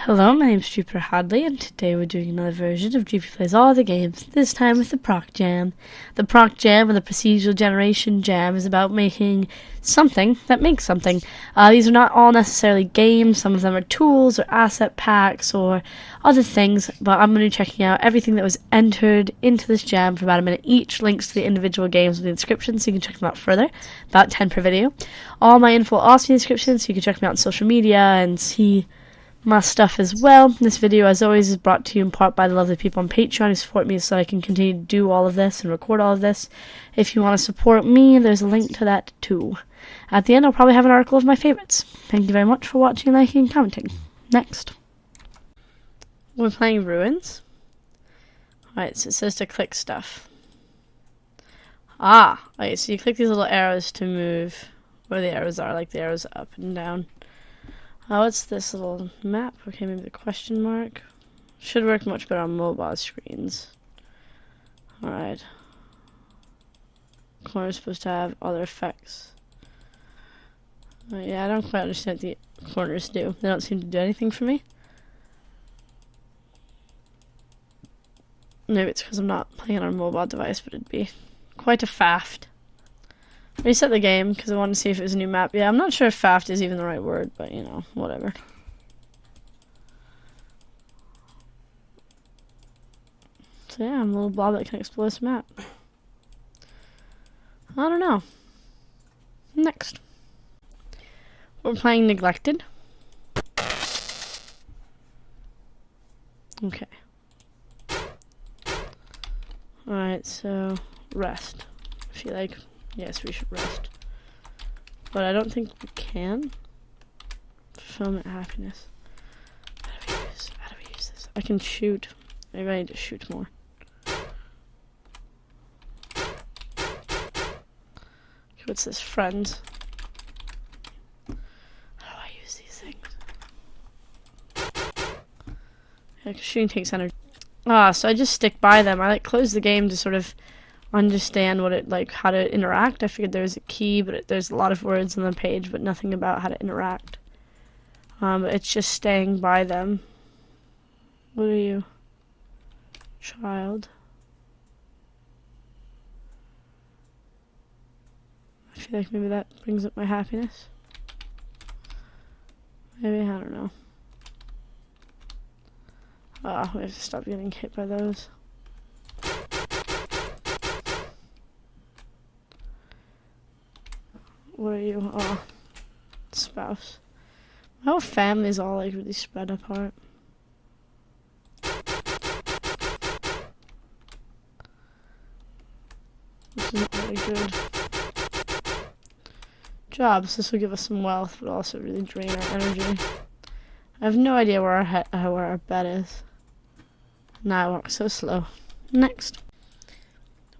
Hello, my name's Jupi Hadley, and today we're doing another version of Jupi Plays All the Games, this time with the ProcJam. The ProcJam, or the Procedural Generation Jam, is about making something that makes something. These are not all necessarily games. Some of them are tools or asset packs or other things, but I'm going to be checking out everything that was entered into this jam for about a minute each. Links to the individual games in the description so you can check them out further, about 10 per video. All my info will also be in the description so you can check me out on social media and see my stuff as well. This video, as always, is brought to you in part by the lovely people on Patreon who support me so I can continue to do all of this and record all of this. If you want to support me, there's a link to that too. At the end, I'll probably have an article of my favorites. Thank you very much for watching, liking, and commenting. Next. We're playing Ruins. Alright, so it says to click stuff. Okay, so you click these little arrows to move where the arrows are, like the arrows up and down. What's this little map? Okay, maybe the question mark. Should work much better on mobile screens. Alright. Corner's supposed to have other effects. Yeah, I don't quite understand what the corners do. They don't seem to do anything for me. Maybe it's because I'm not playing on a mobile device, but it'd be quite a faff. Reset the game because I wanted to see if it was a new map. Yeah, I'm not sure if faft is even the right word, but you know, whatever. So yeah, I'm a little blob that can explore this map. I don't know. Next. We're playing Neglected. Okay. Alright, so rest. I feel like yes, we should rest. But I don't think we can. Fulfillment happiness. How do we use this? I can shoot. Maybe I need to shoot more. Okay, what's this? Friends. How do I use these things? Yeah, 'cause shooting takes energy. So I just stick by them. I close the game to sort of understand what it how to interact. I figured there's a key, but there's a lot of words on the page, but nothing about how to interact. It's just staying by them. What are you? Child. I feel like maybe that brings up my happiness. Maybe, I don't know. We have to stop getting hit by those. What are you? Spouse. My whole family's all like really spread apart. This isn't really good. Jobs. This will give us some wealth, but also really drain our energy. I have no idea where our bed is. Now I walk so slow. Next.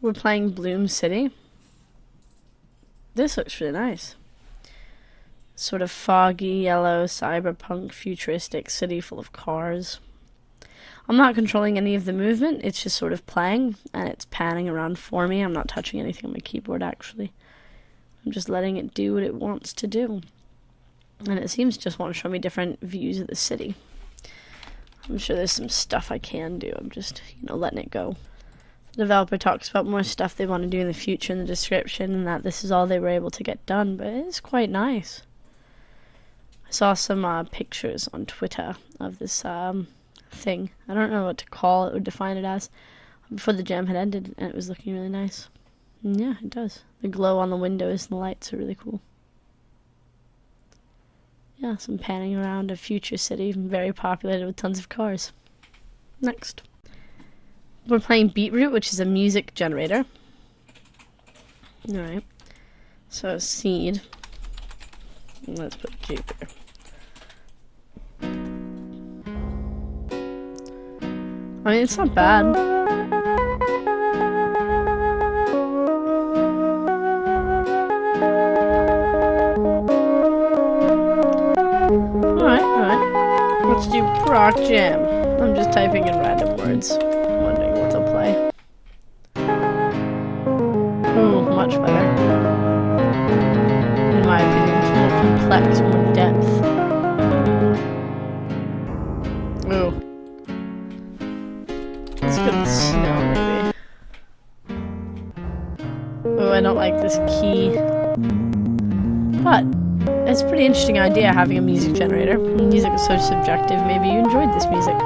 We're playing Bloom City. This looks really nice. Sort of foggy, yellow, cyberpunk, futuristic city full of cars. I'm not controlling any of the movement. It's just sort of playing, and it's panning around for me. I'm not touching anything on my keyboard, actually. I'm just letting it do what it wants to do. And it seems to just want to show me different views of the city. I'm sure there's some stuff I can do. I'm just, letting it go. The developer talks about more stuff they want to do in the future in the description, and that this is all they were able to get done, but it's quite nice. I saw some pictures on Twitter of this thing. I don't know what to call it or define it as, before the jam had ended, and it was looking really nice. And yeah, it does. The glow on the windows and the lights are really cool. Yeah, some panning around a future city, very populated with tons of cars. Next. We're playing Beatroot, which is a music generator. Alright. So, seed. Let's put Jupiter. I mean, it's not bad. Alright. Let's do ProcJam. I'm just typing in random words, wondering what they'll play. Ooh, much better. my opinion, it's more complex, more depth. I don't like this key. But it's a pretty interesting idea having a music generator. Music is so subjective. Maybe you enjoyed this music.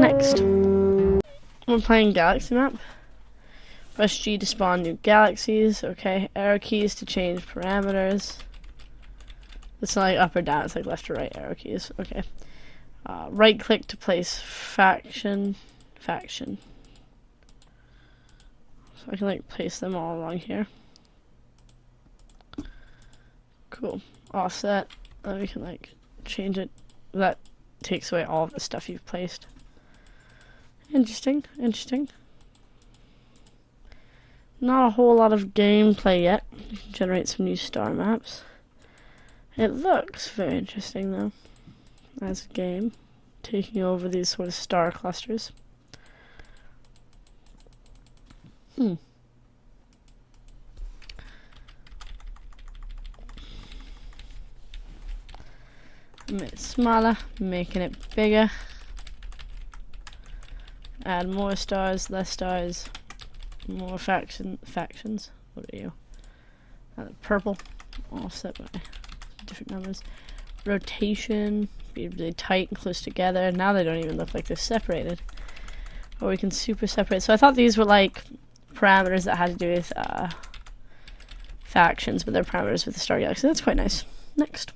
Next. We're playing Galaxy Map. Press G to spawn new galaxies. Okay, arrow keys to change parameters. It's not like up or down, it's like left or right arrow keys. Okay. Right click to place faction. So I can like place them all along here. Cool. Offset. Then we can like change it. That takes away all of the stuff you've placed. Interesting. Not a whole lot of gameplay yet. You can generate some new star maps. It looks very interesting though, as a game, taking over these sort of star clusters. A bit smaller, making it bigger. Add more stars, less stars, more factions. What are you? Purple, offset by different numbers. Rotation, be really tight and close together. Now they don't even look like they're separated. Or we can super separate. So I thought these were like parameters that had to do with factions, but they're parameters with the star galaxy. That's quite nice. Next.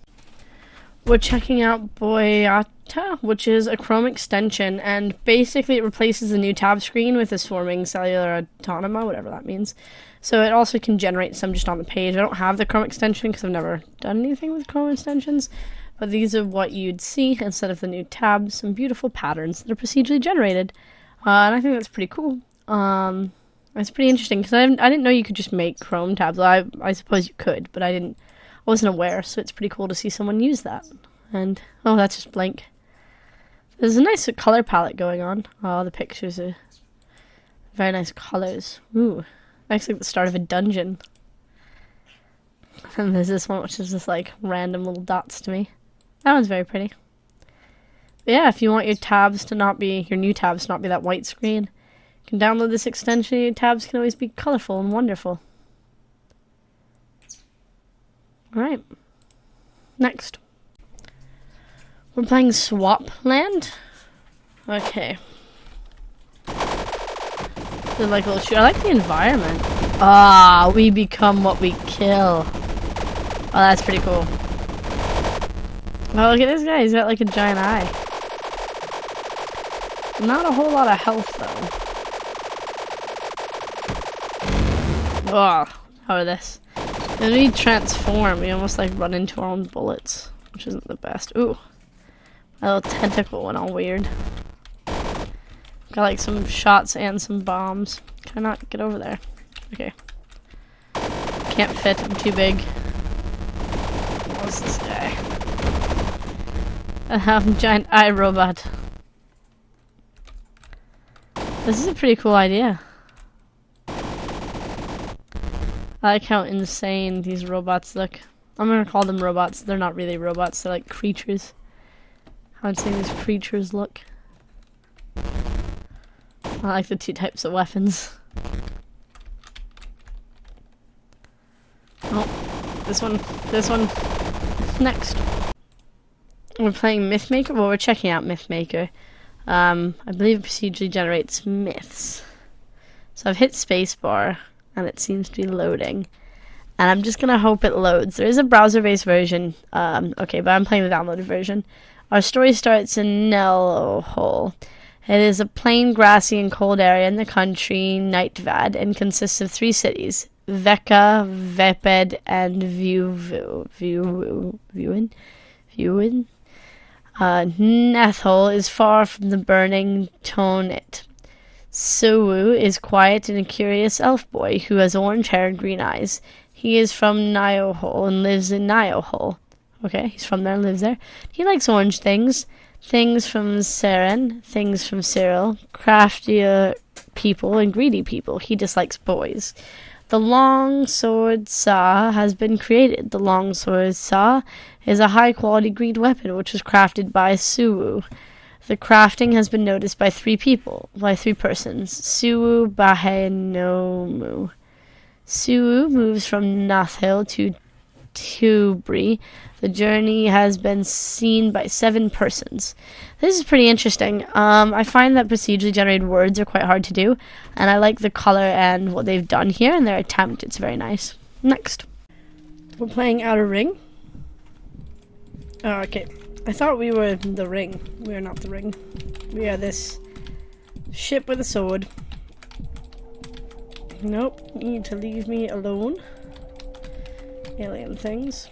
We're checking out Biota, which is a Chrome extension, and basically it replaces the new tab screen with a swarming cellular autonoma, whatever that means. So it also can generate some just on the page. I don't have the Chrome extension because I've never done anything with Chrome extensions, but these are what you'd see instead of the new tabs, some beautiful patterns that are procedurally generated. And I think that's pretty cool. It's pretty interesting because I didn't know you could just make Chrome tabs. Well, I suppose you could, but I wasn't aware, so it's pretty cool to see someone use that. And, oh, that's just blank. There's a nice color palette going on. Oh, the pictures are very nice colors. Ooh, looks like the start of a dungeon. And there's this one, which is just like random little dots to me. That one's very pretty. But yeah, if you want your tabs to not be, your new tabs to not be that white screen, you can download this extension. Your tabs can always be colorful and wonderful. Alright, next. We're playing Swapland. Okay. They're like a little shoot. I like the environment. Ah, we become what we kill. Oh, that's pretty cool. Oh, look at this guy. He's got like a giant eye. Not a whole lot of health, though. Oh, how are this? When we transform, we almost like run into our own bullets, which isn't the best. Ooh, a little tentacle went all weird. Got like some shots and some bombs. Can I not get over there? Okay. Can't fit, I'm too big. What's this guy? A giant eye robot. This is a pretty cool idea. I like how insane these robots look. I'm gonna call them robots. They're not really robots, they're like creatures. How insane these creatures look. I like the two types of weapons. Oh, this one. Next. We're playing MythMaker. Well, we're checking out MythMaker. I believe it procedurally generates myths. So I've hit spacebar, and it seems to be loading. And I'm just gonna hope it loads. There is a browser-based version. Okay, but I'm playing the downloaded version. Our story starts in Hole. It is a plain, grassy, and cold area in the country, Nightvad, and consists of 3 cities: Veka, Veped, and Vuin. Nethole is far from the burning Tonit. Suwu is quiet and a curious elf boy who has orange hair and green eyes. He is from Niohole and lives in Niohole. Okay, he's from there and lives there. He likes orange things. Things from Seren, things from Cyril, craftier people and greedy people. He dislikes boys. The long sword saw has been created. The long sword saw is a high-quality green weapon which was crafted by Suwu. The crafting has been noticed by 3 persons. Suwu, Bahe, and Nomu. Sue moves from Nathhill to Tubury. The journey has been seen by 7 persons. This is pretty interesting. I find that procedurally generated words are quite hard to do, and I like the color and what they've done here in their attempt. It's very nice. Next. We're playing Outer Ring. Oh, okay. I thought we were the ring. We are not the ring. We are this ship with a sword. Nope. You need to leave me alone. Alien things.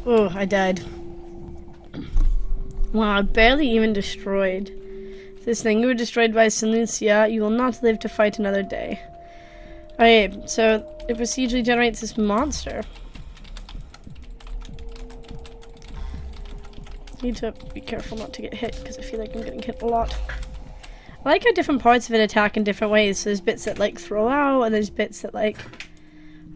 Oh, I died. Wow, I barely even destroyed this thing. You were destroyed by Silencia. You will not live to fight another day. Okay, so it procedurally generates this monster. Need to be careful not to get hit, because I feel like I'm getting hit a lot. I like how different parts of it attack in different ways. So there's bits that like throw out, and there's bits that like,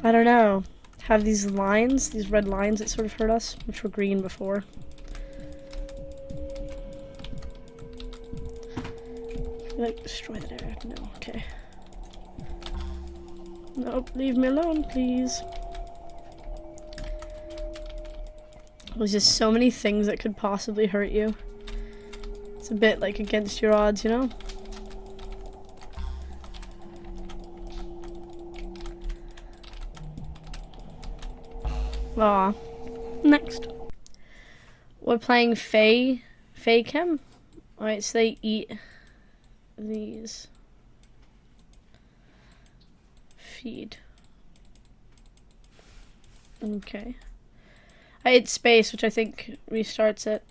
I don't know, have these lines, these red lines that sort of hurt us, which were green before. Like, destroy that area. No, okay. Nope, leave me alone, please. There's just so many things that could possibly hurt you. It's a bit like against your odds, you know? Aw. Next. We're playing FeyChem. Alright, so they eat these. Feed. Okay. I ate space, which I think restarts it.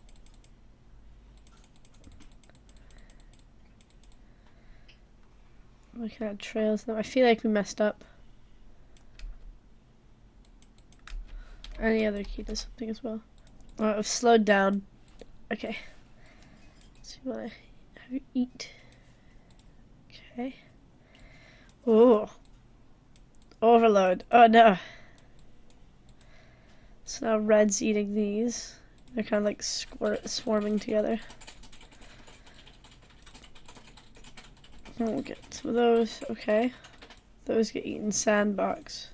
We can add trails though. I feel like we messed up. Any other key does something as well. Oh, I've slowed down. Okay. Let's see what I have you eat. Okay. Oh. Overload. Oh no. So now Red's eating these. They're kind of like swarming together. We'll get some of those. Okay. Those get eaten. Sandbox.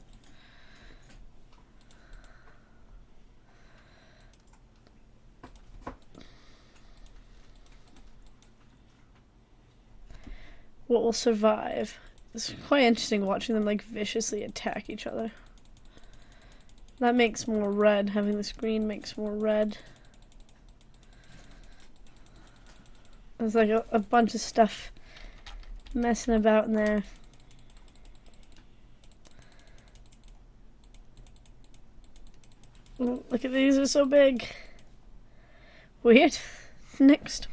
What will survive? It's quite interesting watching them like viciously attack each other. That makes more red. Having this green makes more red. There's like a bunch of stuff messing about in there. Oh, look at these, they're so big. Weird. Next.